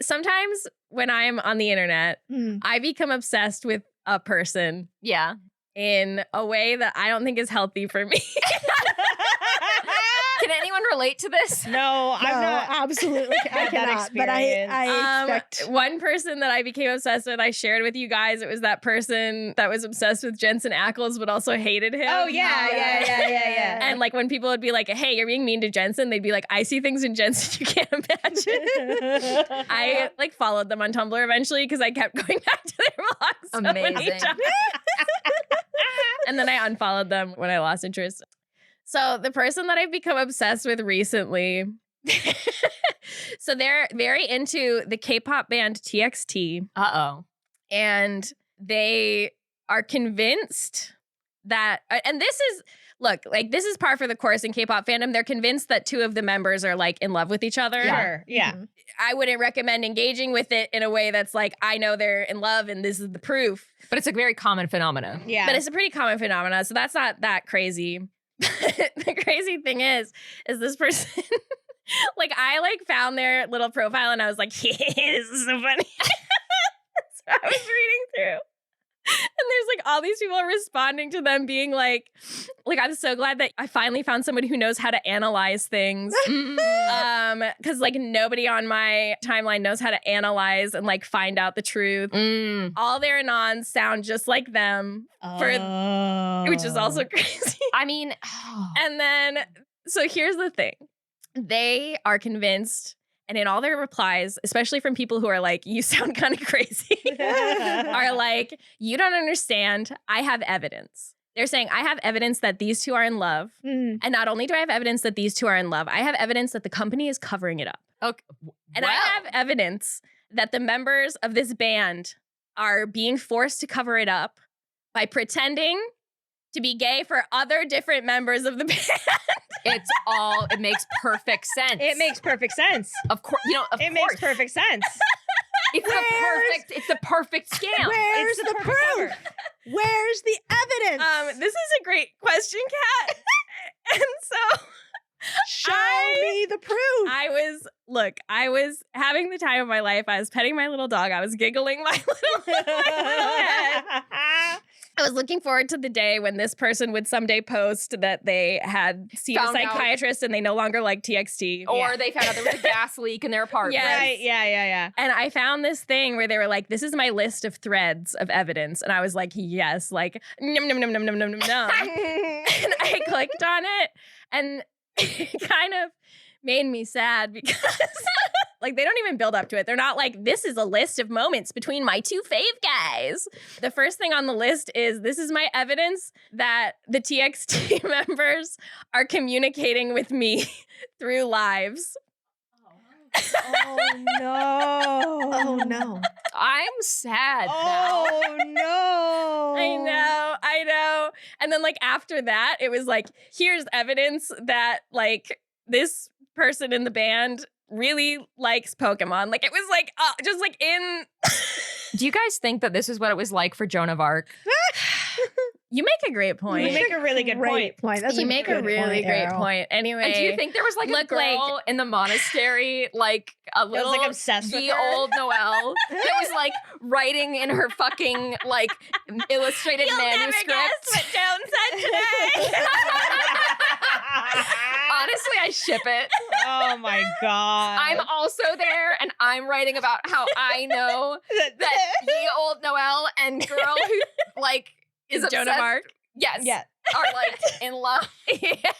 Sometimes when I'm on the internet, I become obsessed with a person. Yeah. In a way that I don't think is healthy for me. Can anyone relate to this? No, I'm not. Absolutely, I cannot. But I expect one person that I became obsessed with. I shared with you guys. It was that person that was obsessed with Jensen Ackles, but also hated him. Oh yeah. And like when people would be like, "Hey, you're being mean to Jensen," they'd be like, "I see things in Jensen you can't imagine." I like followed them on Tumblr eventually because I kept going back to their vlogs. So Amazing. And then I unfollowed them when I lost interest. So the person that I've become obsessed with recently, so they're very into the K-pop band TXT. Uh-oh. And they are convinced that, and this is, look, like this is par for the course in K-pop fandom. They're convinced that two of the members are like in love with each other. Sure, yeah. Mhm. I wouldn't recommend engaging with it in a way that's like, I know they're in love and this is the proof. But it's a very common phenomenon. Yeah. But it's a pretty common phenomenon, so that's not that crazy. The crazy thing is this person, like I like found their little profile and I was like, yeah, this is so funny. So I was reading through. And there's like all these people responding to them being like I'm so glad that I finally found somebody who knows how to analyze things. Because like nobody on my timeline knows how to analyze and like find out the truth. All their anons sound just like them, which is also crazy. I mean, And then, so here's the thing. They are convinced, and in all their replies, especially from people who are like, you sound kind of crazy, are like, you don't understand. I have evidence. They're saying, I have evidence that these two are in love. And not only do I have evidence that these two are in love, I have evidence that the company is covering it up. okay. And I have evidence that the members of this band are being forced to cover it up by pretending to be gay for other different members of the band. It makes perfect sense. It makes perfect sense. Of course, It makes perfect sense. It's the perfect scam. Where's It's the proof? Where's the evidence? This is a great question, Kat. And so Show me the proof. I was having the time of my life. I was petting my little dog. I was giggling my little head. I was looking forward to the day when this person would someday post that they had seen Found a psychiatrist and they no longer like TXT. Or they found out there was a gas leak in their apartment. Yes. Right, yeah. And I found this thing where they were like, this is my list of threads of evidence. And I was like, yes, like, num, num, num, num, num, num, num, num. And I clicked on it and it kind of made me sad because like they don't even build up to it. They're not like, this is a list of moments between my two fave guys. The first thing on the list is, this is my evidence that the TXT members are communicating with me through lives. Oh no. Oh no. I'm sad now. Oh no. I know. And then like after that, it was like, here's evidence that like this person in the band really likes Pokemon. Like it was like just like in. Do you guys think that this is what it was like for Joan of Arc? You make a great point. You make a really good point. That's You make a good really point, great Errol. point. Anyway, And do you think there was like a look girl in the monastery, like a little like obsessed with the her? old Noelle that was like writing in her fucking like illustrated manuscript? Never guess what Joan said today. Honestly, I ship it. Oh my god. I'm also there, and I'm writing about how I know that the old Noelle and girl who like is Joan of obsessed- Arc. Yes. Yeah. Are like in love. Yeah.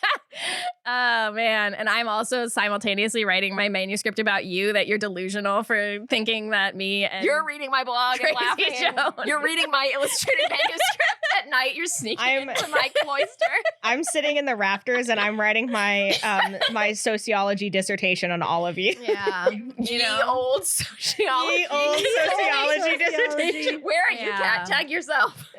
Oh man. And I'm also simultaneously writing my manuscript about you, that you're delusional for thinking that me and You're reading my blog and Crazy laughing. Joan. You're reading my illustrated manuscript at night. You're sneaking into my cloister. I'm sitting in the rafters and I'm writing my my sociology dissertation on all of you. Yeah. Ye old sociology. Ye old sociology dissertation. Where are you, Yeah. Kat? Tag yourself.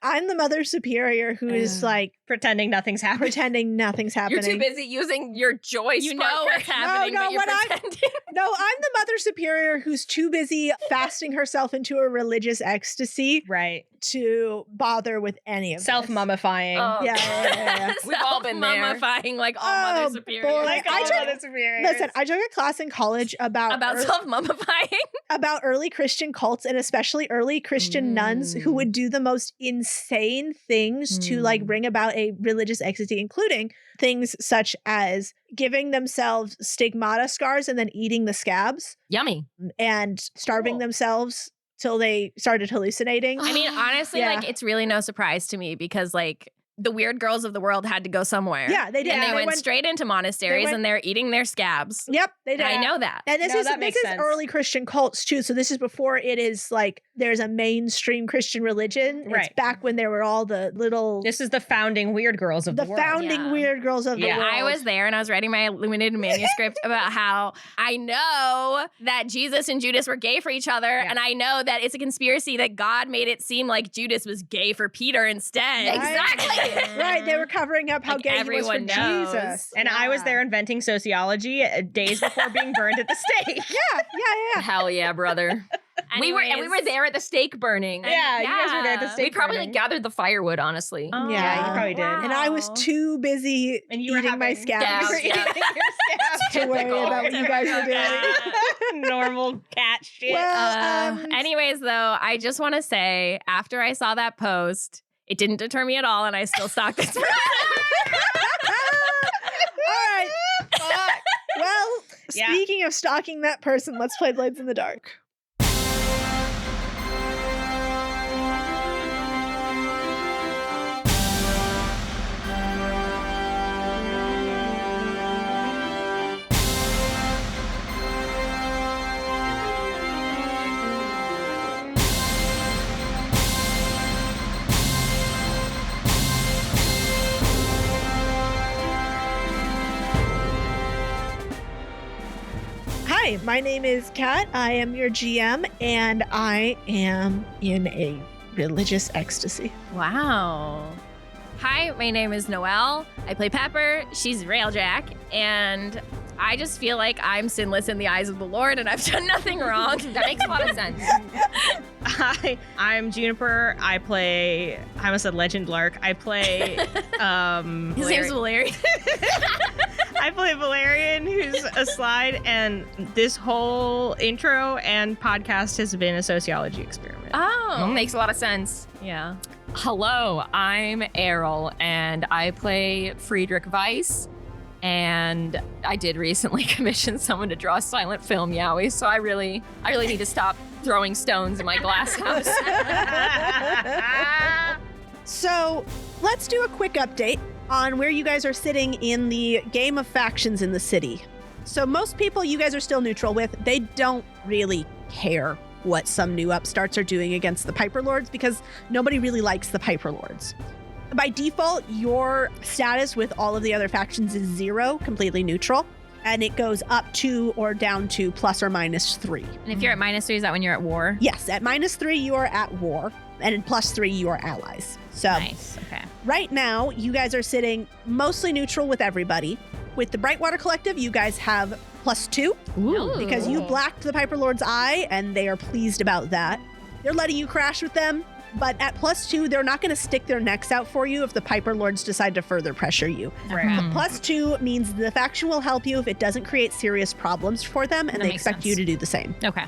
I'm the mother superior who is like Pretending nothing's happening. pretending nothing's You're happening. too busy using your joy You know sparker. what's happening, no, but you're what I'm- pretending. No, I'm the mother superior who's too busy fasting herself into a religious ecstasy Right. to bother with any of this. Self-mummifying. Oh, Yeah. We've all been there. Mummifying like all Oh, Mother Superiors. boy. Like I all took- Mother Superiors. Listen, I took a class in college about self-mummifying. about early Christian cults and especially early Christian nuns who would do the most insane things to like bring about a religious ecstasy, including things such as giving themselves stigmata scars and then eating the scabs Yummy. and starving Cool. themselves till they started hallucinating. I mean, honestly, Yeah. like it's really no surprise to me because like the weird girls of the world had to go somewhere. Yeah, they did. And they And went straight into monasteries went- and they're eating their scabs. Yep, they did. I know that. And No, that makes sense. early Christian cults too. So this is before it is like there's a mainstream Christian religion. It's Right. back when there were all the little This is the founding weird girls of the, the world. founding Yeah. weird girls of the Yeah. world. I was there and I was writing my illuminated manuscript about how I know that Jesus and Judas were gay for each other. Yeah. And I know that it's a conspiracy that God made it seem like Judas was gay for Peter instead. Exactly. Right, they were covering up how Like, gay he was for everyone knows. Jesus. And I was there inventing sociology days before being burned at the stake. Yeah. Hell yeah, brother. We were Anyways. there at the stake burning. Yeah, you guys were there at the Yeah. stake We probably burning. gathered the firewood, honestly. Oh, Yeah, you probably did. And I was wow. too busy And you were eating my having scabs scabs, yeah. to worry Typical. about what you guys were doing. Normal cat shit. Well, Anyways, though, I just want to say after I saw that post, it didn't deter me at all, and I still stalked this person. all right. Well, Yeah. speaking of stalking that person, let's play Blades in the Dark. Hi, my name is Kat. I am your GM, and I am in a religious ecstasy. Wow. Hi, my name is Noelle. I play Pepper. She's Railjack. And I just feel like I'm sinless in the eyes of the Lord and I've done nothing wrong. That makes a lot of sense. Hi, I'm Juniper. I almost said Legend Lark. I play His name's Valerian. I play Valerian, who's a slide, and this whole intro and podcast has been a sociology experiment. Oh. Makes a lot of sense. Yeah. Hello, I'm Errol, and I play Friedrich Weiss. And I did recently commission someone to draw a silent film yaoi, so I really need to stop throwing stones in my glass house. So let's do a quick update on where you guys are sitting in the game of factions in the city. So most people you guys are still neutral with. They don't really care what some new upstarts are doing against the Piper Lords because nobody really likes the Piper Lords. By default, your status with all of the other factions is 0, completely neutral, and it goes up to or down to plus or minus 3. And if you're at -3, is that when you're at war? Yes, at -3, you are at war, and at +3, you are allies. So Nice. Okay. right now, you guys are sitting mostly neutral with everybody. With the Brightwater Collective, you guys have +2 because you blacked the Piper Lord's eye, and they are pleased about that. They're letting you crash with them. But at +2, they're not going to stick their necks out for you if the Piper Lords decide to further pressure you. Right. +2 means the faction will help you if it doesn't create serious problems for them, and That they makes expect sense. you to do the same. Okay.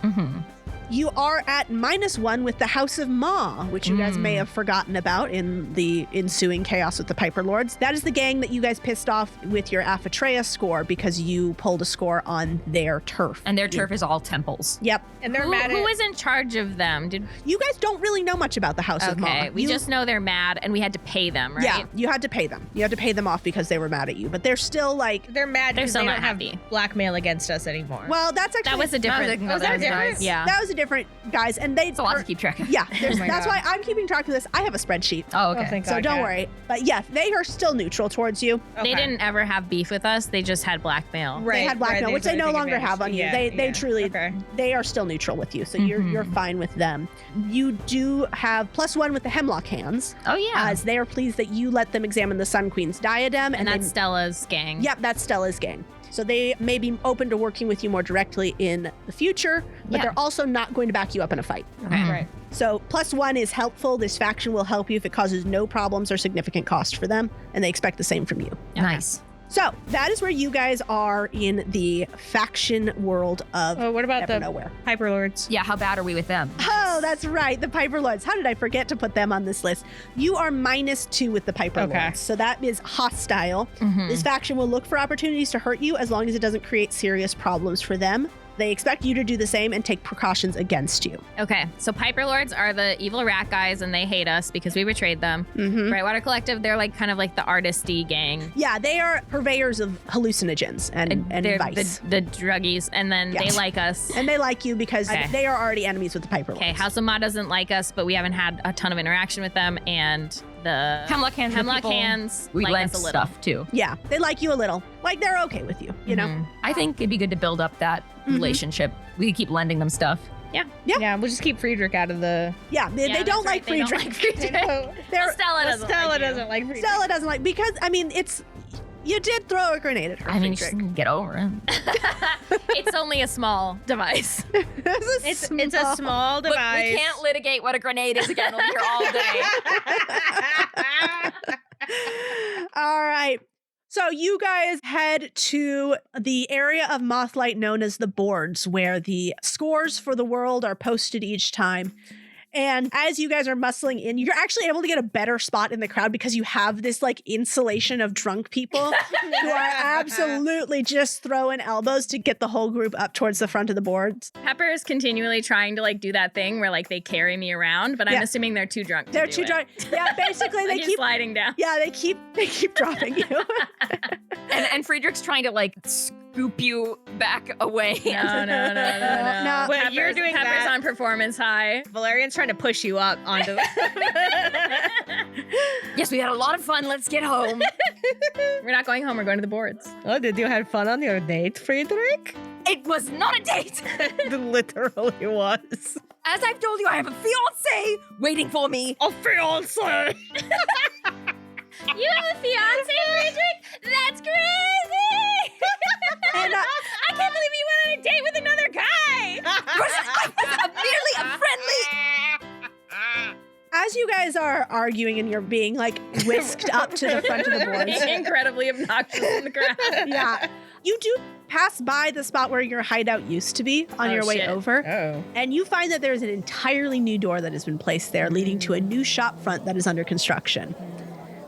You are at -1 with the House of Ma, which you guys may have forgotten about in the ensuing chaos with the Piper Lords. That is the gang that you guys pissed off with your Aphatreia score because you pulled a score on their turf. And their turf is all temples. Yep. And they're Who mad at was in charge of them? You guys don't really know much about the House of Ma. Okay. We You- just know they're mad and we had to pay them, right? Yeah, you had to pay them. You had to pay them off because they were mad at you. But they're still like, they're mad They're because still they not don't have happy. blackmail against us anymore. well, that's actually That was a different. Was that different? Yeah. that was a different guys, and they It's a lot to keep track of. Yeah, Oh my that's God. why I'm keeping track of this. I have a spreadsheet, Oh, Oh, okay. thank so God, don't Kat. worry. But yeah, they are still neutral towards you. They Okay. didn't ever have beef with us. They just had blackmail. Right, They had blackmail, right, which they no take longer advantage. have on you. Yeah, They yeah. truly Okay. they are still neutral with you, so you're fine with them. You do have +1 with the Hemlock Hands, Oh yeah. as they are pleased that you let them examine the Sun Queen's diadem, and they- that's Stella's gang. Yep, that's Stella's gang. So they may be open to working with you more directly in the future, but Yeah. they're also not going to back you up in a fight. Right. So +1 is helpful. This faction will help you if it causes no problems or significant cost for them, and they expect the same from you. Nice. So that is where you guys are in the faction world of Oh, what about the NEVERNOWHERE. Hyper Lords? Yeah, how bad are we with them? Oh, that's right. The Piper Lords. How did I forget to put them on this list? You are -2 with the Piper Okay. Lords. So that is hostile. Mhm. This faction will look for opportunities to hurt you as long as it doesn't create serious problems for them. They expect you to do the same and take precautions against you. Okay, so Piper Lords are the evil rat guys, and they hate us because we betrayed them. Mm-hmm. Brightwater Collective, they're like kind of like the artisty gang. Yeah, they are purveyors of hallucinogens and they're vice. the druggies, and then they Yes. like us. And they like you because Okay. they are already enemies with the Piper Lords. Okay, House of Ma doesn't like us, but we haven't had a ton of interaction with them, and the Hemlock Hands. are Hemlock people Hands We like lent us a little. stuff too. Yeah, they like you a little. Like they're okay with you, you know? Mhm. I think it'd be good to build up that Mhm. relationship. We could keep lending them stuff. Yeah. Yeah, we'll just keep Friedrich out of the. Yeah, they Yeah, don't that's like right, they don't Friedrich. like Friedrich. They're- Stella doesn't Stella like you. doesn't like Friedrich. Stella doesn't like because I mean it's you did throw a grenade at her. I mean, Friedrich. just get over it. It's only a small device. It's a small Look, device. we can't litigate what a grenade is again. We'll be here all day. All right. So you guys head to the area of Mothlight known as the boards, where the scores for the world are posted each time. And as you guys are muscling in, you're actually able to get a better spot in the crowd because you have this like insulation of drunk people who are absolutely just throwing elbows to get the whole group up towards the front of the boards. Pepper is continually trying to like do that thing where like they carry me around, but I'm Yeah. assuming they're too drunk. They're to too do drunk. Yeah, basically It. they Like, he's keep sliding down. they keep dropping you. And Friedrich's trying to like scoop you back away. No. No. Wait, Pepper's, you're doing Pepper's that. on performance high. Valerian's trying to push you up onto the. Yes, we had a lot of fun. Let's get home. We're not going home. We're going to the boards. Oh, did you have fun on your date, Friedrich? It was not a date. It literally was. As I've told you, I have a fiance waiting for me. A fiance! You have a fiance, Friedrich? That's crazy! And, I can't believe you went on a date with another guy! I was merely a friendly. as you guys are arguing and you're being like whisked up to the front of the boards. Being incredibly obnoxious in the crowd. Yeah. You do pass by the spot where your hideout used to be on Oh, your way shit. over. Oh. And you find that there's an entirely new door that has been placed there, leading to a new shop front that is under construction.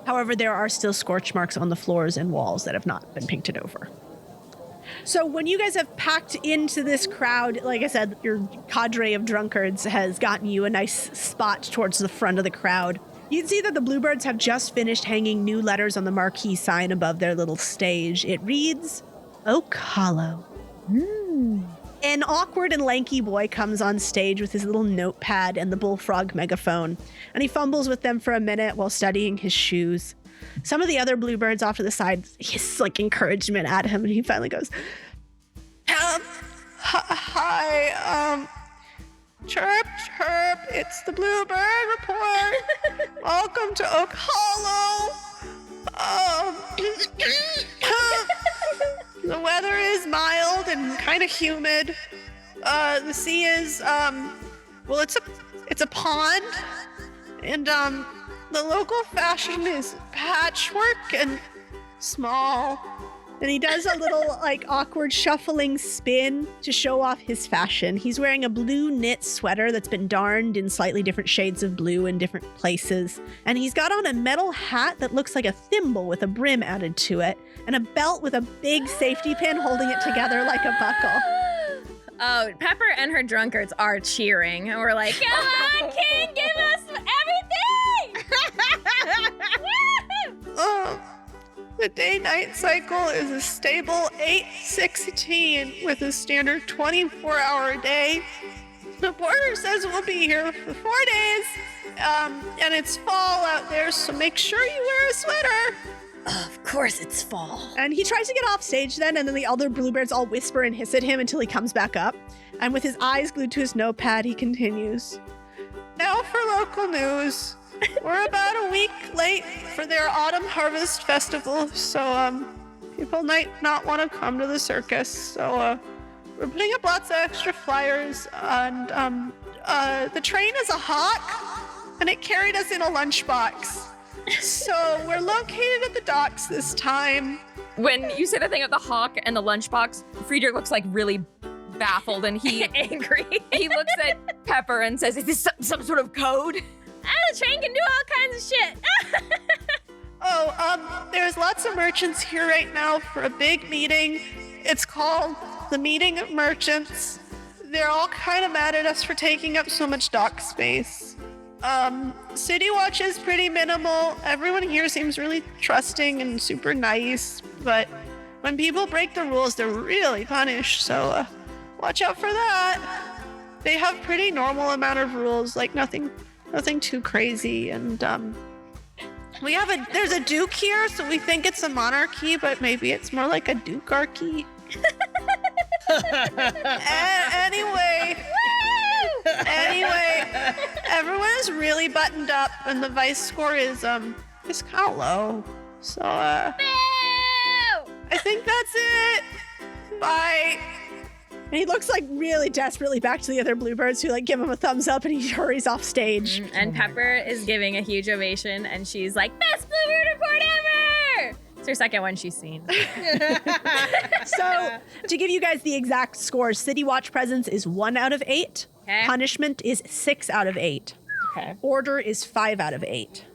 However, there are still scorch marks on the floors and walls that have not been painted over. So when you guys have packed into this crowd, like I said, your cadre of drunkards has gotten you a nice spot towards the front of the crowd. You can see that the Bluebirds have just finished hanging new letters on the marquee sign above their little stage. It reads, Oak Hollow. An awkward and lanky boy comes on stage with his little notepad and the bullfrog megaphone, and he fumbles with them for a minute while studying his shoes. Some of the other Bluebirds off to the side hiss like encouragement at him, and he finally goes, Hi, chirp, chirp, it's the Bluebird Report. Welcome to Oak Hollow. The weather is mild and kind of humid. The sea is, well, it's a pond, and the local fashion is patchwork and small. And he does a little like awkward shuffling spin to show off his fashion. He's wearing a blue knit sweater that's been darned in slightly different shades of blue in different places. And he's got on a metal hat that looks like a thimble with a brim added to it, and a belt with a big safety pin holding it together like a buckle. Oh, Pepper and her drunkards are cheering. And we're like, come on, King, give us everything! Woo! The day-night cycle is a stable 8/16 with a standard 24-hour day. The border says we'll be here for 4 days, and it's fall out there, so make sure you wear a sweater. Of course it's fall. And he tries to get off stage then, and then the other Bluebirds all whisper and hiss at him until he comes back up. And with his eyes glued to his notepad, he continues. Now for local news. We're about a week late for their autumn harvest festival, so People might not want to come to the circus, so we're putting up lots of extra flyers. And the train is a hawk, and it carried us in a lunchbox. So we're located at the docks this time. When you say the thing of the hawk and the lunchbox, Friedrich looks like really baffled, and he Angry. he looks at Pepper and says, "Is this some sort of code?" The train can do all kinds of shit. There's lots of merchants here right now for a big meeting. It's called the Meeting of Merchants. They're all kind of mad at us for taking up so much dock space. City Watch is pretty minimal. Everyone here seems really trusting and super nice, but when people break the rules, they're really punished, so watch out for that. They have pretty normal amount of rules, like nothing too crazy, and there's a duke here, so we think it's a monarchy, but maybe it's more like a dukearchy. Anyway, everyone is really buttoned up, and the vice score is kind of low. So I think that's it. Bye. And he looks like really desperately back to the other bluebirds who like give him a thumbs up, and he hurries off stage. And Pepper is giving a huge ovation, and she's like, "Best bluebird report ever!" It's her second one she's seen. So to give you guys the exact scores, City Watch presence is 1 out of 8. Okay. Punishment is 6 out of 8. Okay. Order is 5 out of 8.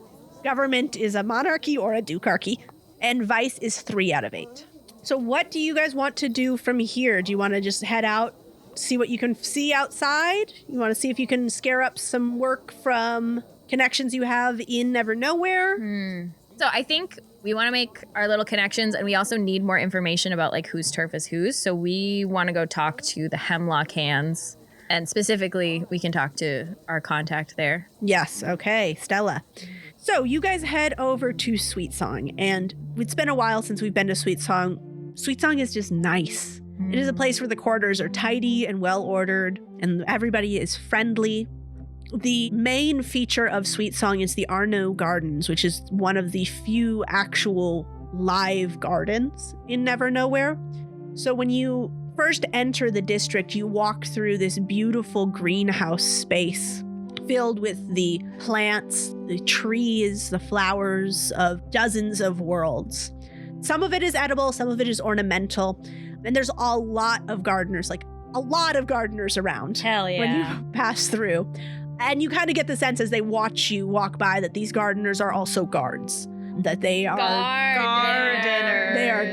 Government is a monarchy or a dukearchy. And vice is 3 out of 8. So what do you guys want to do from here? Do you want to just head out, see what you can see outside? You want to see if you can scare up some work from connections you have in NEVERNOWHERE? So I think we want to make our little connections, and we also need more information about like whose turf is whose. So we want to go talk to the Hemlock Hands. And specifically, we can talk to our contact there. Yes, okay, Stella. So you guys head over to Sweet Song, and it's been a while since we've been to Sweet Song. Sweet Song is just nice. It is a place where the quarters are tidy and well ordered, and everybody is friendly. The main feature of Sweet Song is the Arno Gardens, which is one of the few actual live gardens in NEVERNOWHERE. So when you first enter the district, you walk through this beautiful greenhouse space filled with the plants, the trees, the flowers of dozens of worlds. Some of it is edible, some of it is ornamental, and there's a lot of gardeners, like a lot of gardeners around. Hell yeah. When you pass through. And you kind of get the sense as they watch you walk by that these gardeners are also guards, that they are Gardeners. They are.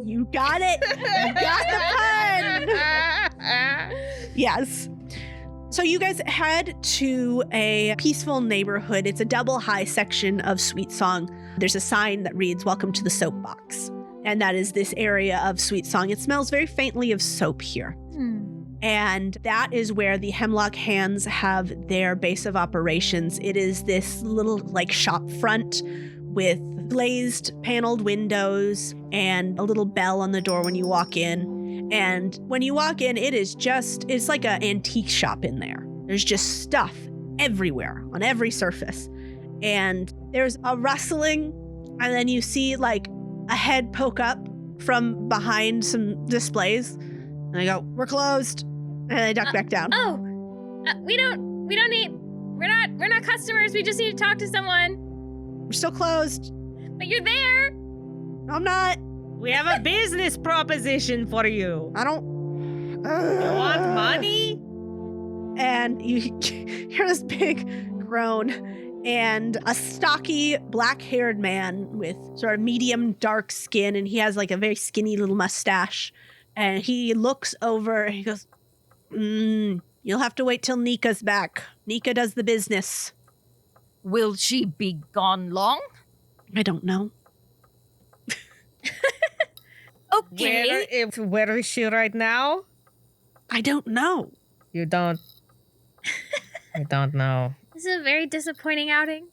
You got it. You got the pun. Yes. So you guys head to a peaceful neighborhood. It's a double high section of Sweet Song. There's a sign that reads, "Welcome to the Soapbox." And that is this area of Sweet Song. It smells very faintly of soap here. And that is where the Hemlock Hands have their base of operations. It is this little like shop front with glazed paneled windows and a little bell on the door when you walk in. And when you walk in, it's like an antique shop in there. There's just stuff everywhere on every surface. And there's a rustling, and then you see like a head poke up from behind some displays. And I go, "We're closed." And I duck back down. We're not customers. We just need to talk to someone. We're still closed. But you're there. No, I'm not. We have a business proposition for you. I don't. You want money? And you hear this big groan, and a stocky, black-haired man with sort of medium dark skin, and he has like a very skinny little mustache. And he looks over and he goes, "You'll have to wait till Nika's back. Nika does the business." Will she be gone long? I don't know. Okay. Where is she right now? I don't know. You don't. I don't know. This is a very disappointing outing.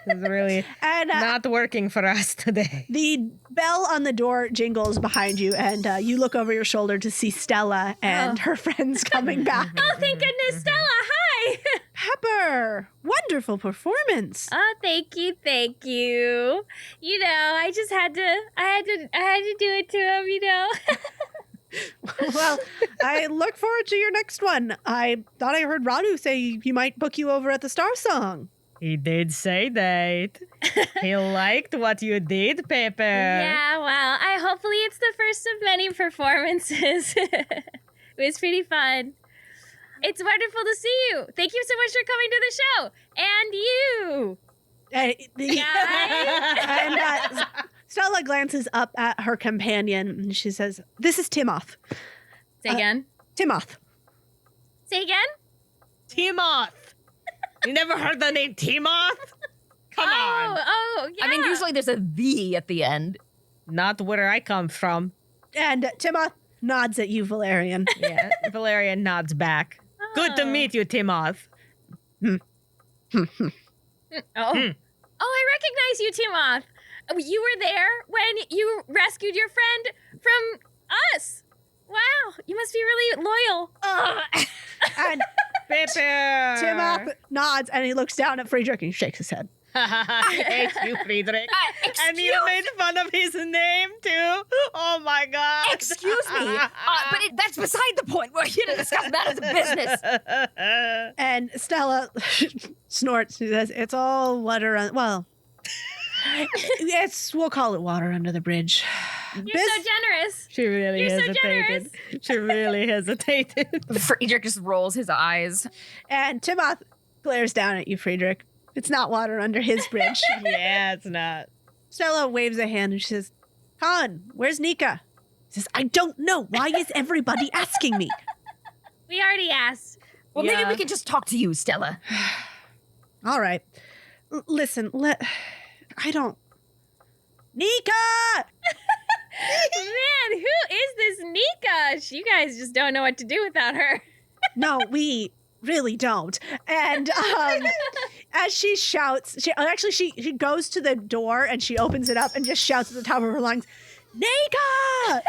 It's really And not working for us today. the bell on the door jingles behind you, and you look over your shoulder to see Stella and her friends coming back. Oh, thank goodness, Stella. Hi. Pepper, wonderful performance. Oh, thank you, thank you. You know, I just had to do it to him, you know. Well, I look forward to your next one. I thought I heard Radu say he might book you over at the Star Song. He did say that. He liked what you did, Pepper. Yeah, well, hopefully it's the first of many performances. It was pretty fun. It's wonderful to see you. Thank you so much for coming to the show. And you. And Stella glances up at her companion and she says, "This is Timoth." Say again. Timoth. Say again? Timoth. You never heard the name Timoth? Come on. Oh, yeah. I mean, usually there's a V at the end. Not where I come from. And Timoth nods at you, Valerian. Yeah, Valerian nods back. Good to meet you, Timoth. Oh, I recognize you, Timoth. You were there when you rescued your friend from us. Wow, you must be really loyal. And Pepper. Timoth nods and he looks down at Friedrich and shakes his head. I hate you, Friedrich. And you made fun of his name, too? Oh, my God. Excuse me. But that's beside the point. We're here to discuss matters of business. And Stella snorts. She says, "It's all water. Well, we'll call it water under the bridge." You're so generous. She really You're so hesitated. She really hesitated. Friedrich just rolls his eyes. And Timoth glares down at you, Friedrich. It's not water under his bridge. Yeah, it's not. Stella waves a hand and she says, "Khan, where's Nika?" He says, "I don't know. Why is everybody asking me?" We already asked. Well, maybe we can just talk to you, Stella. All right. Listen, I don't... Nika! Man, who is this Nika? You guys just don't know what to do without her. No, we really don't. And as she shouts, she goes to the door and she opens it up and just shouts at the top of her lungs, "Nika!"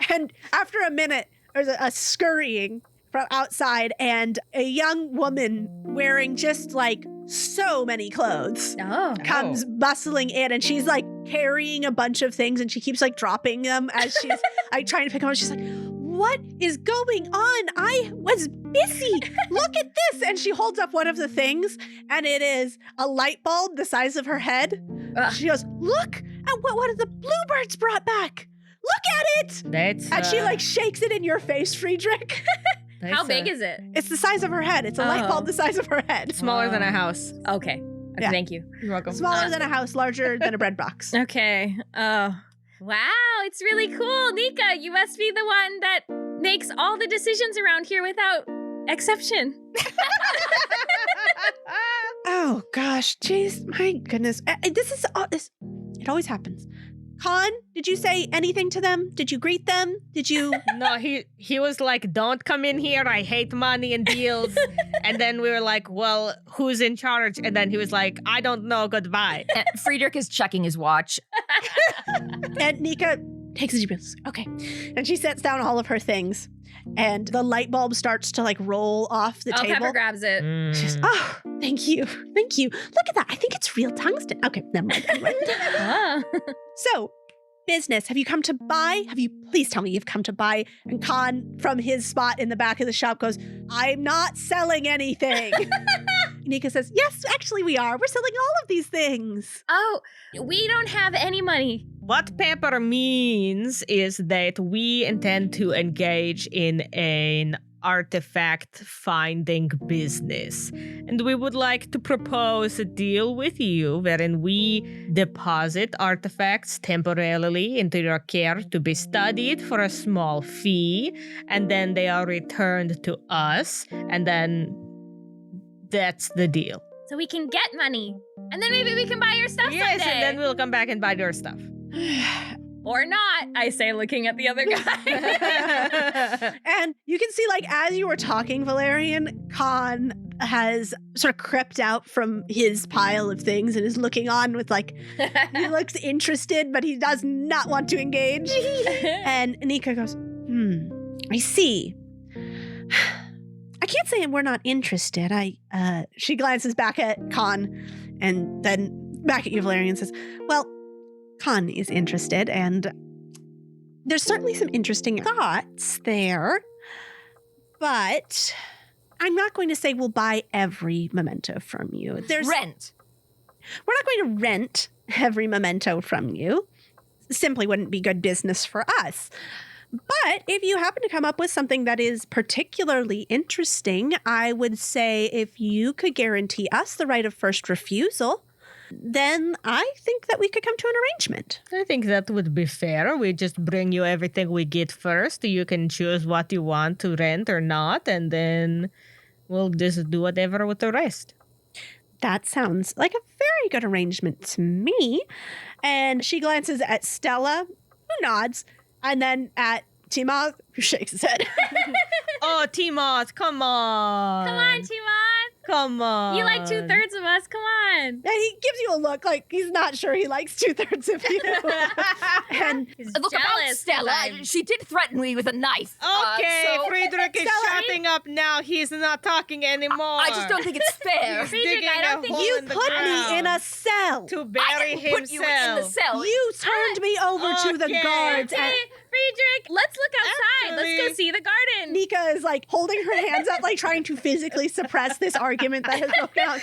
And after a minute, there's a scurrying from outside and a young woman wearing just like so many clothes comes bustling in, and she's like carrying a bunch of things and she keeps like dropping them as she's like trying to pick them up. She's like, "What is going on? I was busy. Look at this." And she holds up one of the things and it is a light bulb the size of her head. She goes, "Look at what one of the bluebirds brought back. Look at it." And she like shakes it in your face, Friedrich. How big is it? It's the size of her head. It's a light bulb the size of her head. Smaller than a house. Okay. Yeah. Thank you. You're welcome. Smaller than a house, larger than a bread box. Okay. Oh. Wow, it's really cool. Nika, you must be the one that makes all the decisions around here without exception. Oh gosh, jeez, my goodness. This is it always happens. Khan, did you say anything to them? Did you greet them? Did you? No, he was like, "Don't come in here. I hate money and deals." And then we were like, "Well, who's in charge?" And then he was like, "I don't know. Goodbye." Friedrich is checking his watch. And Nika takes a deep breath. Okay. And she sets down all of her things. And the light bulb starts to like roll off the table. Pepper grabs it. She says, "Oh, thank you. Thank you. Look at that. I think it's real tungsten." Okay, never mind. Anyway. So, business. Have you come to buy? Please tell me you've come to buy. And Khan, from his spot in the back of the shop, goes, "I'm not selling anything." Nika says, "Yes, actually we are. We're selling all of these things." Oh, we don't have any money. What Pepper means is that we intend to engage in an artifact finding business. And we would like to propose a deal with you wherein we deposit artifacts temporarily into your care to be studied for a small fee, and then they are returned to us, and then that's the deal. So we can get money. And then maybe we can buy your stuff Yes, someday. and then we'll come back and buy your stuff. Or not, I say, looking at the other guy. And you can see, like, as you were talking, Valerian, Khan has sort of crept out from his pile of things and is looking on with, like, he looks interested, but he does not want to engage. And Nika goes, I see. I can't say we're not interested. She glances back at Khan and then back at you, Valerian, and says, well, Khan is interested, and there's certainly some interesting thoughts there, but I'm not going to say we'll buy every memento from you. Rent. We're not going to rent every memento from you. Simply wouldn't be good business for us. But if you happen to come up with something that is particularly interesting, I would say if you could guarantee us the right of first refusal, then I think that we could come to an arrangement. I think that would be fair. We just bring you everything we get first. You can choose what you want to rent or not, and then we'll just do whatever with the rest. That sounds like a very good arrangement to me. And she glances at Stella, who nods, and then at Timoth, who shakes his head. Oh, Timoth, come on. Come on, Timoth. Come on. You like 2/3 of us. Come on. And he gives you a look like he's not sure he likes 2/3 of you. And He's Look about jealous. Stella. She did threaten me with a knife. Okay, So Friedrich is Stella, shutting up now. He's not talking anymore. I just don't think it's fair. He's Friedrich, digging I don't a think hole you in the put me in a ground cell. to I bury didn't put you in the himself. cell. You turned me over to the Okay. guards. Hey, And Friedrich, let's look outside. Let's go Actually- see the garden. Nika is like holding her hands up, like trying to physically suppress this argument that has broken out.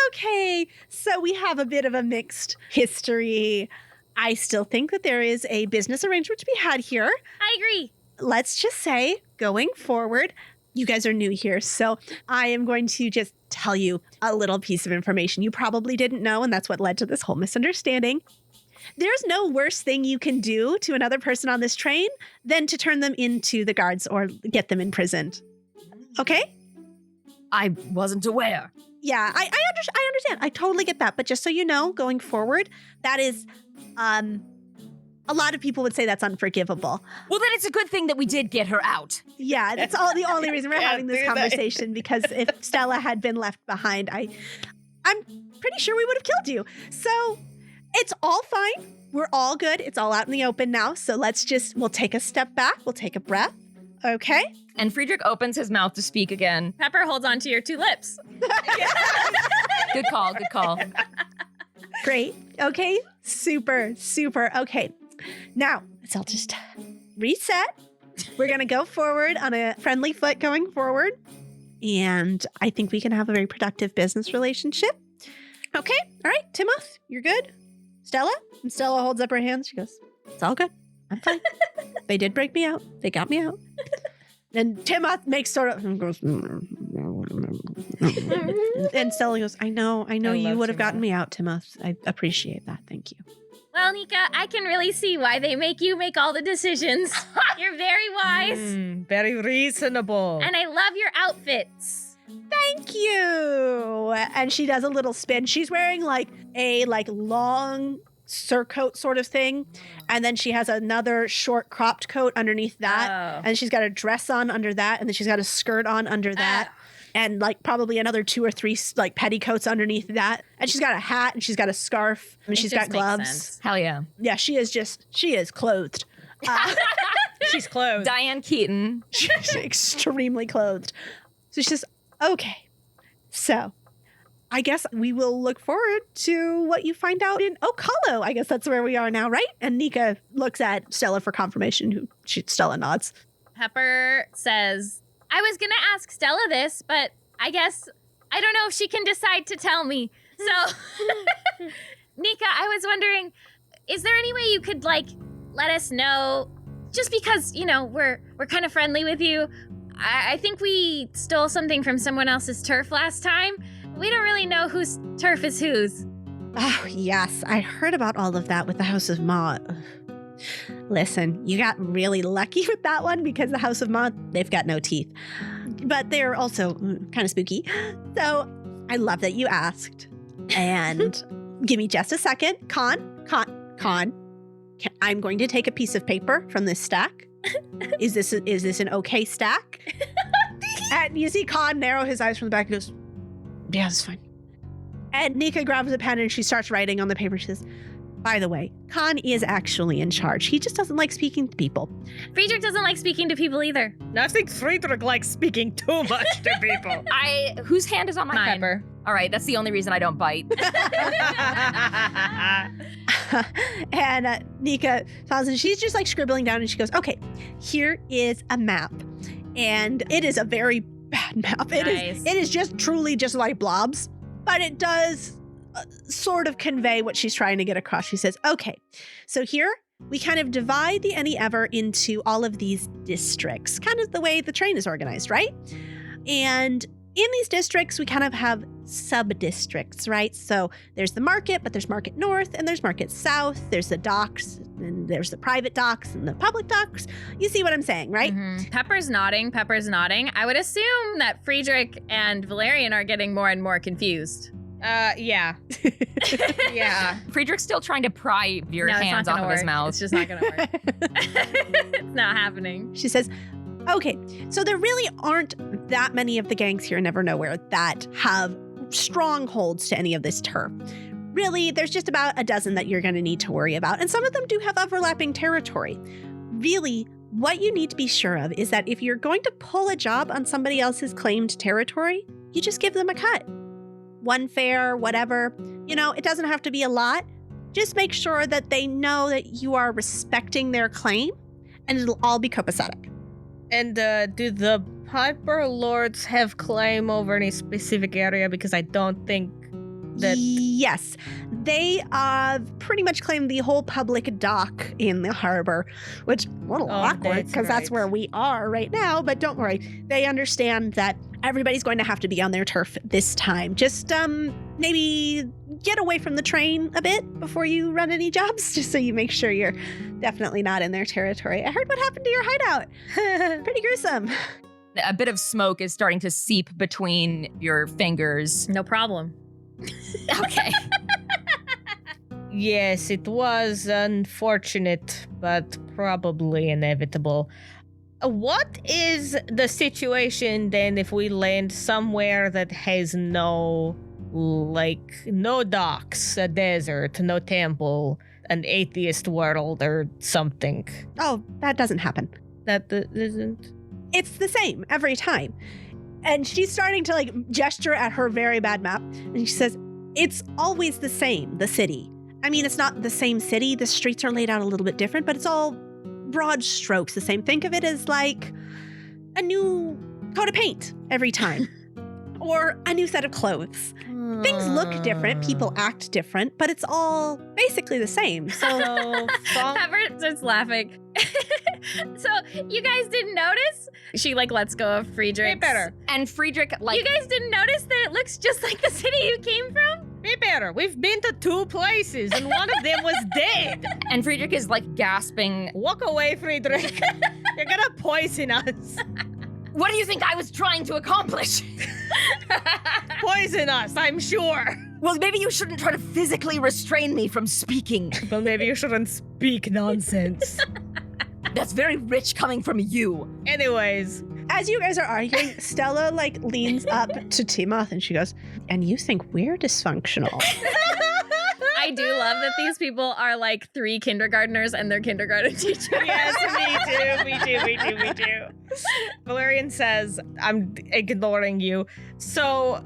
Okay. So we have a bit of a mixed history. I still think that there is a business arrangement to be had here. I agree. Let's just say, going forward, you guys are new here, so I am going to just tell you a little piece of information you probably didn't know, and that's what led to this whole misunderstanding. There's no worse thing you can do to another person on this train than to turn them into the guards or get them imprisoned. Okay? I wasn't aware. Yeah, I understand. I totally get that. But just so you know, going forward, that is, a lot of people would say that's unforgivable. Well, then it's a good thing that we did get her out. Yeah, that's all the only reason we're Can't having this do that. conversation, because if Stella had been left behind, I'm pretty sure we would have killed you. So it's all fine. We're all good. It's all out in the open now. So we'll take a step back. We'll take a breath. Okay? And Friedrich opens his mouth to speak again. Pepper holds on to your 2 lips. Good call, good call. Great. Okay. Super. Okay. Now, so I'll just reset. We're going to go forward on a friendly foot going forward. And I think we can have a very productive business relationship. Okay. All right. Timoth, you're good. Stella? And Stella holds up her hands. She goes, it's all good. I'm fine. They did break me out. They got me out. And Timoth makes sort of and goes, and Stella goes, I know I you love would have gotten Timoth. me out, Timoth. I appreciate that. Thank you. Well, Nika, I can really see why they make you make all the decisions. You're very wise. Very reasonable. And I love your outfits. Thank you. And she does a little spin. She's wearing like a long surcoat sort of thing. And then she has another short cropped coat underneath that. Oh. And she's got a dress on under that. And then she's got a skirt on under that. And like probably another 2 or 3 like petticoats underneath that. And she's got a hat and she's got a scarf and It she's just got makes gloves. sense. Hell yeah. Yeah, she is clothed. She's closed. Diane Keaton. She's extremely clothed. So she says, okay, so I guess we will look forward to what you find out in Okalo. I guess that's where we are now, right? And Nika looks at Stella for confirmation. Stella nods. Pepper says, I was going to ask Stella this, but I guess I don't know if she can decide to tell me. So, Nika, I was wondering, is there any way you could like let us know, just because, you know, we're kind of friendly with you. I think we stole something from someone else's turf last time. We don't really know whose turf is whose. Oh, yes, I heard about all of that with the House of Ma. Listen, you got really lucky with that one because the House of Ma, they've got no teeth. But they're also kind of spooky. So I love that you asked. And give me just a second. Con. I'm going to take a piece of paper from this stack. Is this an okay stack? And you see Con narrow his eyes from the back and goes, yeah, it's fine. And Nika grabs a pen and she starts writing on the paper. She says, by the way, Khan is actually in charge. He just doesn't like speaking to people. Friedrich doesn't like speaking to people either. I think Friedrich likes speaking too much to people. Whose hand is on my Mine. pepper? All right, that's the only reason I don't bite. And Nika Thompson, she's just like scribbling down and she goes, okay, here is a map. And it is a very bad map. Nice. It is just truly just like blobs, but it does sort of convey what she's trying to get across. She says, okay, so here we kind of divide the NEVER into all of these districts, kind of the way the train is organized, right? And in these districts, we kind of have sub-districts, right? So there's the market, but there's Market North and there's Market South. There's the docks and there's the private docks and the public docks. You see what I'm saying, right? Mm-hmm. Pepper's nodding. I would assume that Friedrich and Valerian are getting more and more confused. Yeah. Yeah. Friedrich's still trying to pry your No, it's hands not off gonna of his work. mouth. It's just not going to work. It's not happening. She says, okay, so there really aren't that many of the gangs here in NEVERNOWHERE that have strongholds to any of this turf. Really, there's just about a dozen that you're going to need to worry about, and some of them do have overlapping territory. Really, what you need to be sure of is that if you're going to pull a job on somebody else's claimed territory, you just give them a cut. One fare, whatever. You know, it doesn't have to be a lot. Just make sure that they know that you are respecting their claim, and it'll all be copacetic. And do the Piper Lords have claim over any specific area? Because I don't think that... Yes, they pretty much claim the whole public dock in the harbor, which a little awkward because that's where we are right now. But don't worry, they understand that everybody's going to have to be on their turf this time. Just maybe get away from the train a bit before you run any jobs, just so you make sure you're definitely not in their territory. I heard what happened to your hideout. Pretty gruesome. A bit of smoke is starting to seep between your fingers. No problem. Okay. Yes, it was unfortunate, but probably inevitable. What is the situation then if we land somewhere that has no docks, a desert, no temple, an atheist world or something? Oh, that doesn't happen. That isn't... It's the same every time. And she's starting to gesture at her very bad map. And she says, it's always the same, the city. I mean, it's not the same city. The streets are laid out a little bit different, but it's all broad strokes the same. Think of it as like a new coat of paint every time. Or a new set of clothes. Things look different, people act different, but it's all basically the same. So Pepper starts laughing. So you guys didn't notice? She lets go of Friedrich. better. And Friedrich, You guys didn't notice that it looks just like the city you came from? Be better. We've been to 2 places and one of them was dead. and Friedrich is gasping. Walk away, Friedrich. You're gonna poison us. What do you think I was trying to accomplish? Poison us, I'm sure. Well, maybe you shouldn't try to physically restrain me from speaking. Well, maybe you shouldn't speak nonsense. That's very rich coming from you. Anyways. as you guys are arguing, Stella leans up to Timoth and she goes, and you think we're dysfunctional? I do love that these people are 3 kindergartners and their kindergarten teacher. Yes, me too. Valerian says, I'm ignoring you. So,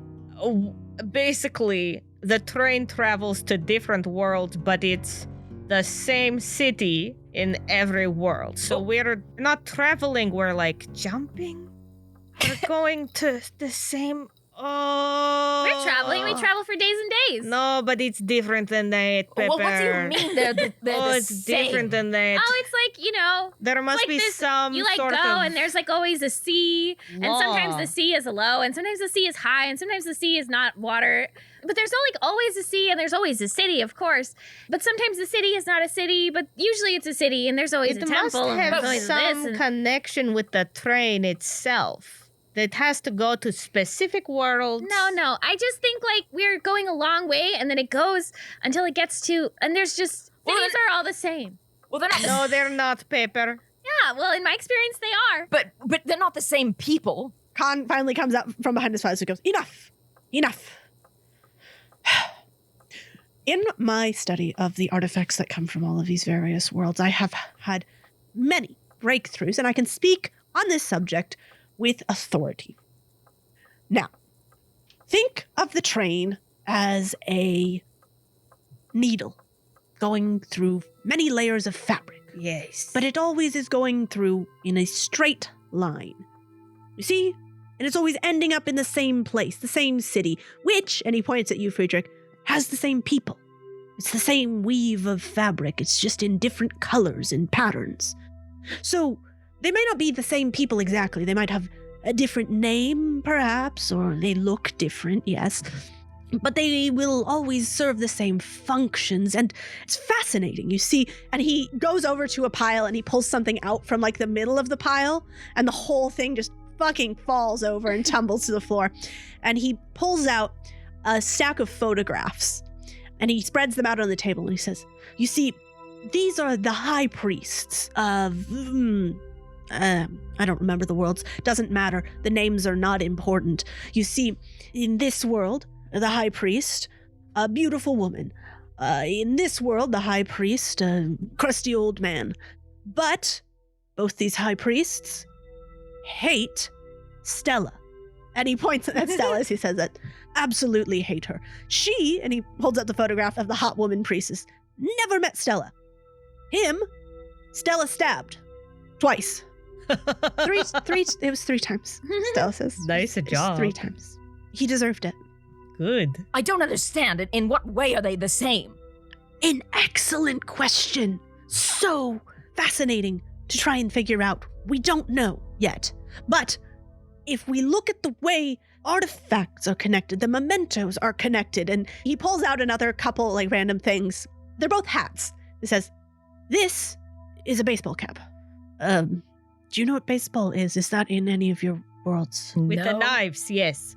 basically, the train travels to different worlds, but it's the same city in every world. So we're not traveling, we're jumping. We're going to the same... Oh. We're traveling. We travel for days and days. No, but it's different than that, Pepper. Well, what do you mean they're it's different than that. Oh, it's There must be this, some you sort go of and there's always a sea, and sometimes the sea is low, and sometimes the sea is high, and sometimes the sea is not water. But there's always a sea, and there's always a city, of course. But sometimes the city is not a city, but usually it's a city, and there's always a temple. It and must there's have always some this, and connection with the train itself. That has to go to specific worlds. No. I just think we're going a long way, and then it goes until it gets to, and there's just cities are all the same. Well, they're not. No, they're not, Pepper. Yeah, well, in my experience, they are. But they're not the same people. Khan finally comes up from behind his files and goes, enough. In my study of the artifacts that come from all of these various worlds, I have had many breakthroughs, and I can speak on this subject with authority. Now, think of the train as a needle going through many layers of fabric, Yes. but it always is going through in a straight line. You see? And it's always ending up in the same place, the same city, which, and he points at you, Friedrich, has the same people. It's the same weave of fabric, it's just in different colors and patterns. So, they may not be the same people exactly. They might have a different name, perhaps, or they look different, yes. But they will always serve the same functions, and it's fascinating, you see. And he goes over to a pile and he pulls something out from like the middle of the pile, and the whole thing just fucking falls over and tumbles to the floor. And he pulls out a stack of photographs, and he spreads them out on the table, and he says, you see, these are the high priests of... I don't remember the worlds. Doesn't matter. The names are not important. You see, in this world, the high priest, a beautiful woman. In this world, the high priest, a crusty old man. But both these high priests hate Stella. And he points at Stella as he says that. Absolutely hate her. She, and he holds up the photograph of the hot woman priestess, never met Stella. Him, Stella stabbed. Twice. It was 3 times, Stella says. Nice It was job. 3 times. He deserved it. Good. I don't understand it. In what way are they the same? An excellent question. So fascinating to try and figure out. We don't know yet. But if we look at the way artifacts are connected, the mementos are connected, and he pulls out another couple like random things. They're both hats. It says, this is a baseball cap. Do you know what baseball is? Is that in any of your worlds? With the No. knives, yes.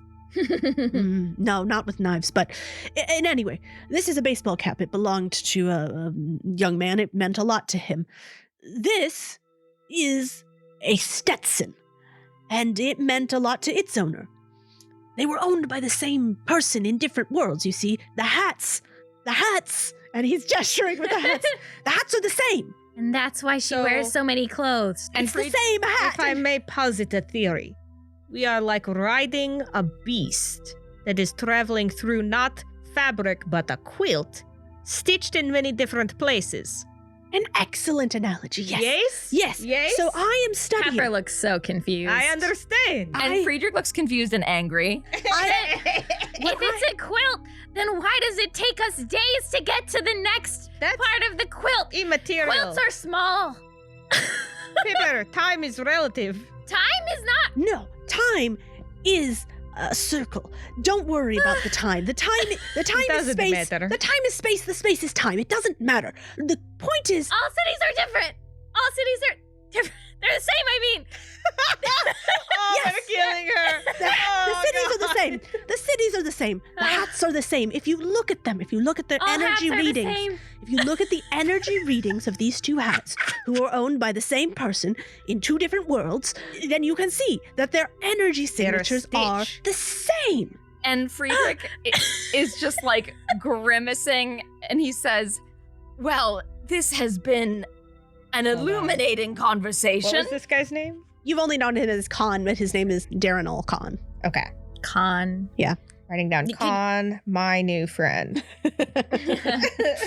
No, not with knives, but in any way, this is a baseball cap. It belonged to a young man. It meant a lot to him. This is a Stetson, and it meant a lot to its owner. They were owned by the same person in different worlds, you see. The hats, and he's gesturing with the hats. The hats are the same. And that's why she So- wears so many clothes. And It's the same hat. If I may posit a theory, we are like riding a beast that is traveling through not fabric but a quilt, stitched in many different places. An excellent analogy, yes. Yes? Yes. Yes? So I am studying. Pepper looks so confused. I understand. And Friedrich looks confused and angry. If it's a quilt, then why does it take us days to get to the next That's part of the quilt? immaterial. Quilts are small. Pepper, time is relative. Time is not. No, time is a circle. Don't worry about the time. The time is Doesn't space. matter. The time is space. The space is time. It doesn't matter. The point is, All cities are different. All cities are different. They're the same, I mean. Oh, Yes. we're killing her. the cities are the same. The cities are the same. The hats are the same. If you look at them, if you look at their All energy hats are readings, the same. if you look at the energy readings of these 2 hats, who are owned by the same person in 2 different worlds, then you can see that their energy signatures are stitch. the same. And Friedrich is just like grimacing, and he says, well, this has been an Hold on. illuminating What conversation. was this guy's name? You've only known him as Khan, but his name is Darrenol Khan. Okay. Con. Writing down You can- Con, my new friend.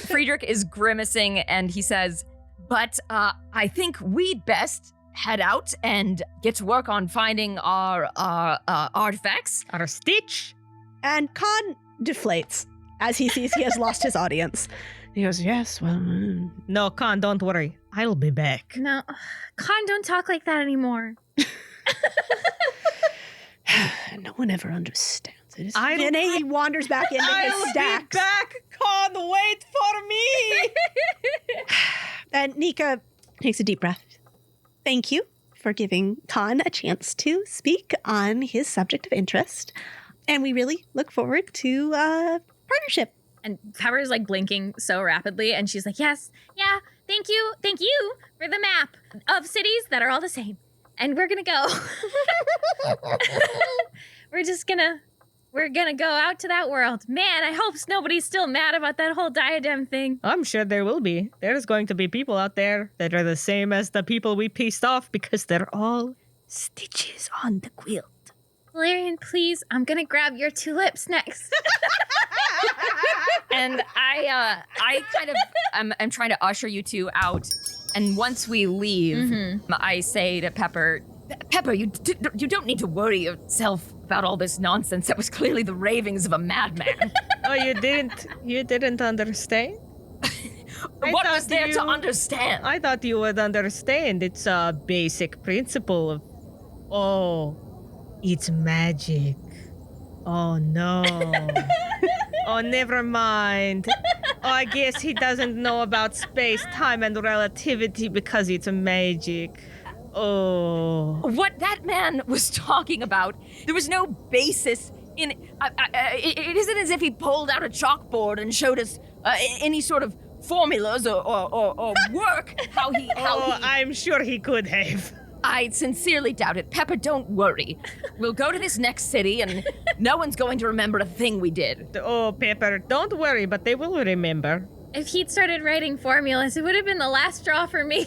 Friedrich is grimacing, and he says, but I think we'd best head out and get to work on finding our artifacts. Or a stitch. And Khan deflates as he sees he has lost his audience. He goes, yes, well, No, Con, don't worry. I'll be back. No. Con, don't talk like that anymore. no one ever understands it. I'll- And he wanders back into his stacks. back. Con, wait for me. And Nika takes a deep breath. Thank you for giving Khan a chance to speak on his subject of interest. And we really look forward to partnership. And Pepper's like blinking so rapidly, and she's like, yes, yeah, thank you for the map of cities that are all the same. And we're gonna go. We're just gonna We're gonna go out to that world. Man, I hope nobody's still mad about that whole diadem thing. I'm sure there will be. There's going to be people out there that are the same as the people we pissed off because they're all stitches on the quilt. Valerian, please, I'm gonna grab your tulips next. And I kind of, I'm trying to usher you two out. And once we leave, I say to Pepper, you don't need to worry yourself about all this nonsense. That was clearly the ravings of a madman. Oh, you didn't understand? What was there to understand? I thought you would understand. It's a basic principle of, it's magic. Oh, no. Oh, never mind. Oh, I guess he doesn't know about space, time, and relativity because it's magic. Oh. What that man was talking about, there was no basis in it. It isn't as if he pulled out a chalkboard and showed us any sort of formulas or work. I'm sure he could have. I sincerely doubt it. Pepper, don't worry. We'll go to this next city and no one's going to remember a thing we did. Oh, Pepper, don't worry, but they will remember. If he'd started writing formulas, it would have been the last straw for me.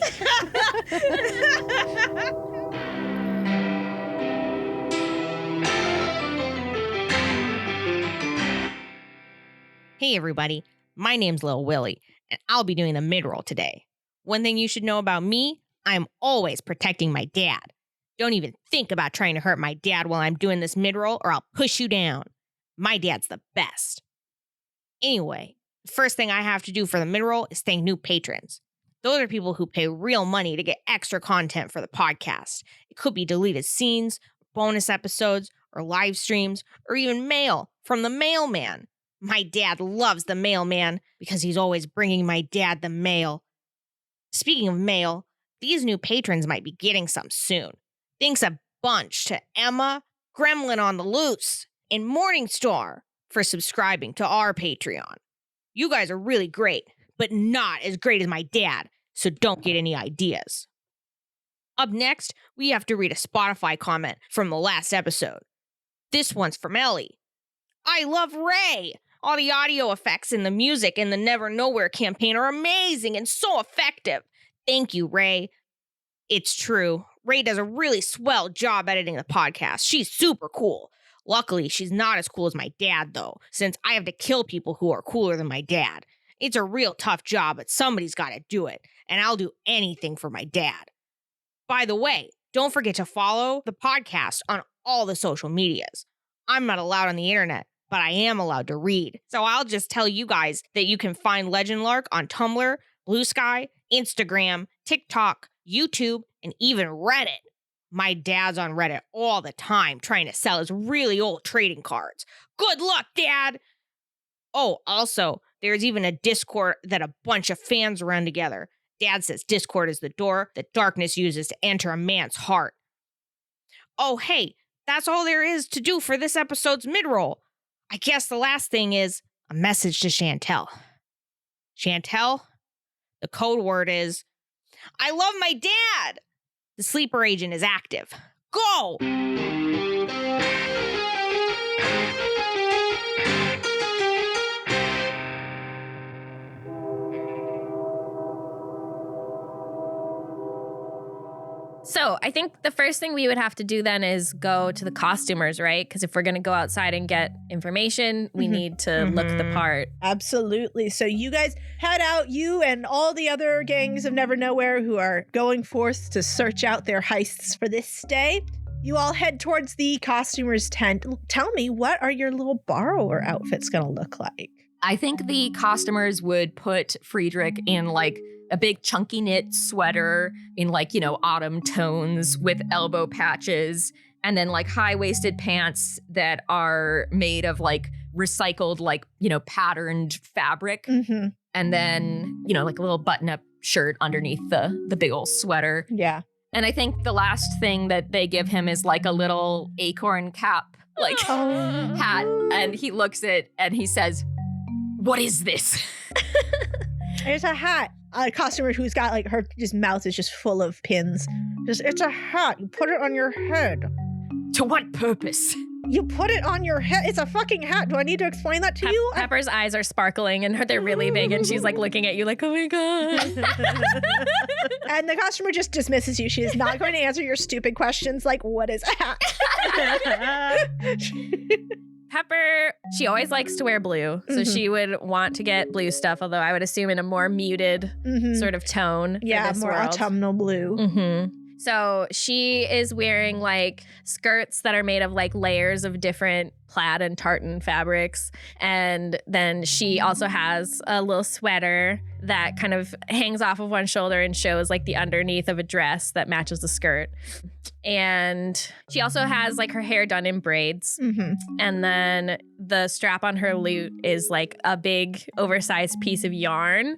Hey everybody, my name's Lil Willie, and I'll be doing the mid-roll today. One thing you should know about me, I'm always protecting my dad. Don't even think about trying to hurt my dad while I'm doing this mid-roll or I'll push you down. My dad's the best. Anyway, the first thing I have to do for the mid-roll is thank new patrons. Those are people who pay real money to get extra content for the podcast. It could be deleted scenes, bonus episodes, or live streams, or even mail from the mailman. My dad loves the mailman because he's always bringing my dad the mail. Speaking of mail, these new patrons might be getting some soon. Thanks a bunch to Emma, Gremlin on the Loose, and Morningstar for subscribing to our Patreon. You guys are really great, but not as great as my dad, so don't get any ideas. Up next, we have to read a Spotify comment from the last episode. This one's from Ellie. I love Wray. All the audio effects and the music in the NEVERNOWHERE campaign are amazing and so effective. Thank you, Wray. It's true. Wray does a really swell job editing the podcast. She's super cool. Luckily, she's not as cool as my dad, though, since I have to kill people who are cooler than my dad. It's a real tough job, but somebody's got to do it, and I'll do anything for my dad. By the way, don't forget to follow the podcast on all the social medias. I'm not allowed on the internet, but I am allowed to read. So I'll just tell you guys that you can find Legend Lark on Tumblr, Blue Sky, Instagram, TikTok, YouTube, and even Reddit. My dad's on Reddit all the time trying to sell his really old trading cards. Good luck, Dad! Oh, also, there's even a Discord that a bunch of fans run together. Dad says Discord is the door that darkness uses to enter a man's heart. Oh, hey, that's all there is to do for this episode's mid-roll. I guess the last thing is a message to Chantel. Chantel, the code word is, I love my dad! The sleeper agent is active. Go! So I think the first thing we would have to do then is go to the costumers, right? Because if we're going to go outside and get information, we need to look the part. Absolutely. So you guys head out, you and all the other gangs of NEVERNOWHERE who are going forth to search out their heists for this day. You all head towards the costumer's tent. Tell me, what are your little borrower outfits going to look like? I think the costumers would put Friedrich in like a big chunky knit sweater in like, autumn tones with elbow patches, and then like high-waisted pants that are made of like recycled, like, patterned fabric. Mm-hmm. And then, like a little button-up shirt underneath the big old sweater. Yeah. And I think the last thing that they give him is like a little acorn cap, like hat. And he looks at and he says, "What is this?" It's a hat. A costumer who's got like her mouth is just full of pins. It's a hat. You put it on your head. To what purpose? You put it on your head. It's a fucking hat. Do I need to explain that to you? Pepper's eyes are sparkling and they're really big, and she's like looking at you like, oh my God. And the customer just dismisses you. She is not going to answer your stupid questions like, what is a hat? Pepper, she always likes to wear blue. So she would want to get blue stuff, although I would assume in a more muted sort of tone. Yeah, for this more world. autumnal blue. So she is wearing like skirts that are made of like layers of different plaid and tartan fabrics. And then she also has a little sweater that kind of hangs off of one shoulder and shows like the underneath of a dress that matches the skirt. And she also has like her hair done in braids. And then the strap on her lute is like a big oversized piece of yarn.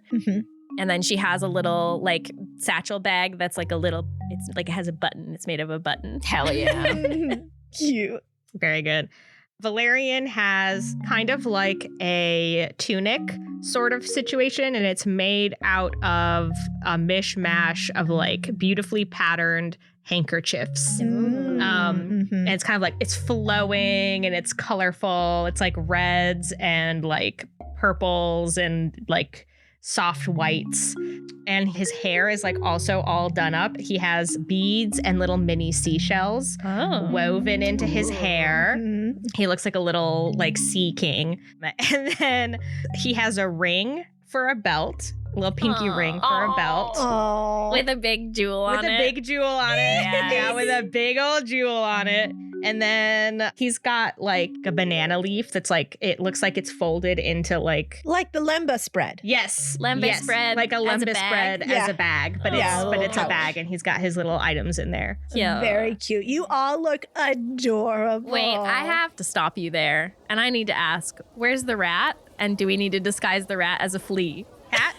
And then she has a little like satchel bag that's like it's like it has a button. It's made of a button. Hell yeah. Cute. Very good. Valerian has kind of like a tunic sort of situation, and it's made out of a mishmash of like beautifully patterned handkerchiefs. And it's kind of like, it's flowing and it's colorful. It's like reds and like purples and like soft whites. And his hair is like also all done up. He has beads and little mini seashells woven into his hair. He looks like a little like sea king. And then he has a ring for a belt, a little pinky ring for a belt. With a big jewel on it. With a big jewel on it. Yeah, with a big old jewel on it. And then he's got like a banana leaf that's like, it looks like it's folded into like the lemba spread. Yes. Lembe spread like a as a lemba bag? spread as a bag, but it's a pouch. bag, and he's got his little items in there. Yeah. Very cute. You all look adorable. Wait, I have to stop you there. And I need to ask, where's the rat? And do we need to disguise the rat as a flea? Cat,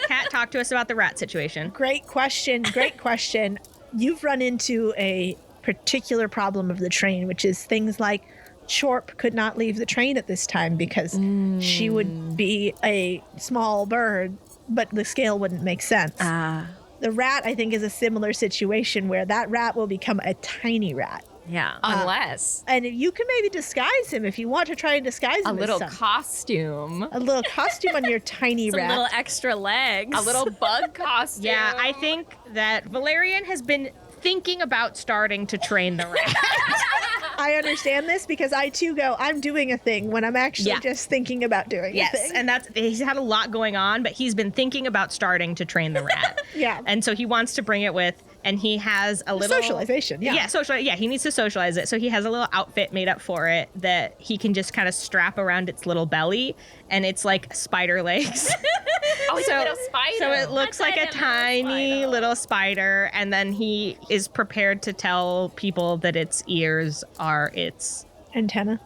Cat, talk to us about the rat situation. Great question. Great question. You've run into a particular problem of the train, which is things like Chorp could not leave the train at this time because she would be a small bird, but the scale wouldn't make sense. The rat, I think, is a similar situation where that rat will become a tiny rat. Yeah. Unless And you can maybe disguise him if you want to try and disguise a him little as something. costume. A little costume on your tiny Some rat. little extra legs. A little bug costume. Yeah, I think that Valerian has been thinking about starting to train the rat. I understand this because I too go, I'm doing a thing when I'm actually just thinking about doing a thing. And he's had a lot going on, but he's been thinking about starting to train the rat. Yeah. And so he wants to bring it with, and he has a little socialization. Yeah. Yeah, he needs to socialize it. So he has a little outfit made up for it that he can just kind of strap around its little belly, and it's like spider legs. Oh, it's a little spider. So it looks like a tiny little spider, and then he is prepared to tell people that its ears are its Antenna,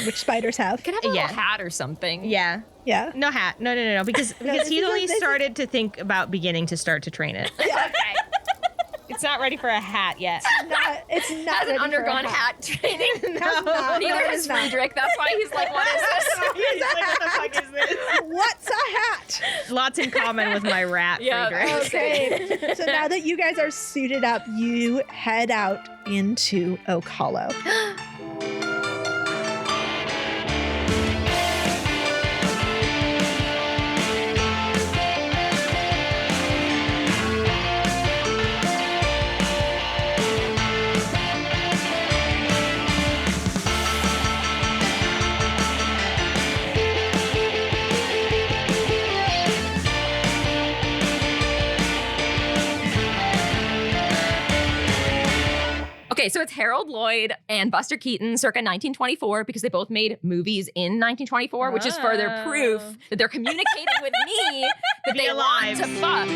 which spiders have. Could have a little hat or something. Yeah. Yeah. No hat. No. Because he's only started to think about beginning to start to train it. Okay. It's not ready for a hat yet. It's not Hasn't ready for a undergone hat training. Has not. Neither No, it has is not. Friedrich. That's why he's like, what is this? He's like, what the fuck is this? What's a hat? Lots in common with my rat, Yeah. Friedrich. Okay. So now that you guys are suited up, you head out into Oak Hollow. Okay, so it's Harold Lloyd and Buster Keaton circa 1924 because they both made movies in 1924, which is further proof that they're communicating with me that they want to fuck.